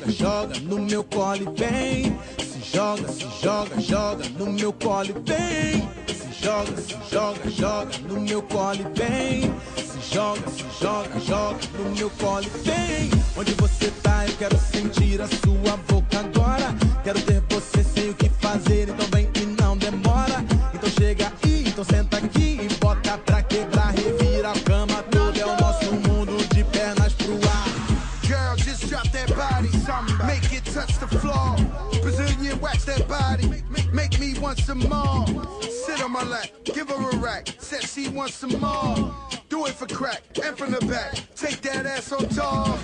Joga no meu colo e vem. Se joga no meu colo e vem. Se joga no meu colo e vem. Se joga no meu colo e vem. Onde você tá, eu quero sentir a sua boca agora. Quero ter você, sei o que fazer, então vem e não demora. Então chega aí, então senta aqui e bota pra quebrar, revira a cama toda, é o nosso mundo de pernas pro ar. Girl, just drop that body, make it touch the floor. Brazilian wax that body, make me want some more. Sit on my lap, give her a rack, said she wants some more. Do it for crack, and from the back, take that ass on tour.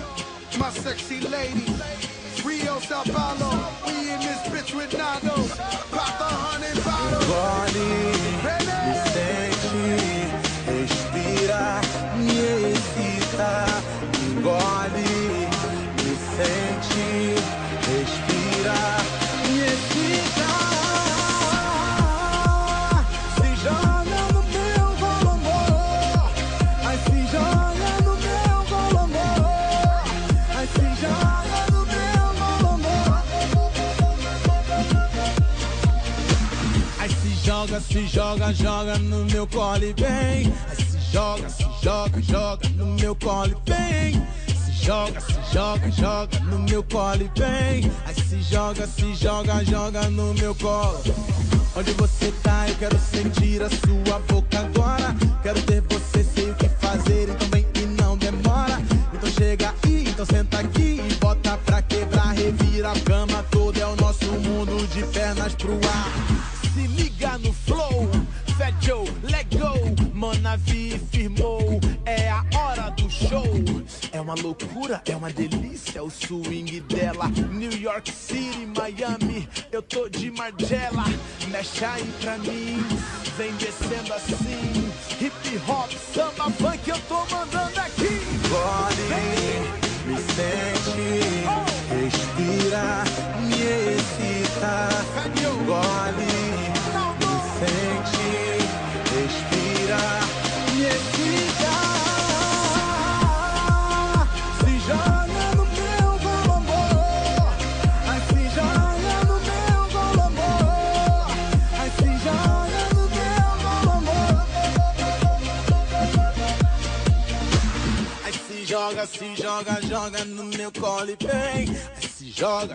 My sexy lady, Rio, Sao Paulo, we in this bitch with Nado. Pop 100 bottles. Me sente, respira, me excita, engole. Me sente, respira, me excita. Se joga no meu golombo, ai se joga no meu golombo, ai se joga no meu golombo. Ai se joga no meu colo e vem. Ai se joga no meu colo e vem. Se joga no meu colo e vem. Ai se joga no meu colo. Onde você tá, eu quero sentir a sua boca agora. Quero ter você, sei o que fazer, então vem e não demora. Então chega aí, então senta aqui e bota pra quebrar, revira a cama toda, é o nosso mundo de pernas pro ar. Se liga no flow, Fat Joe, let go. Manavi firmou, é a hora do show. É uma loucura, é uma delícia o swing dela. New York City, Miami, eu tô de Margiela. Mexe aí pra mim, vem descendo assim. Hip hop, samba, funk, eu tô mandando aqui. Me sente, respira, me excita. Engole, me sente, respira, me excita. Se joga no meu golombo, ai se joga no meu golombo, ai se joga no meu golombo. Ai se joga no meu colo e vem. Ai se joga.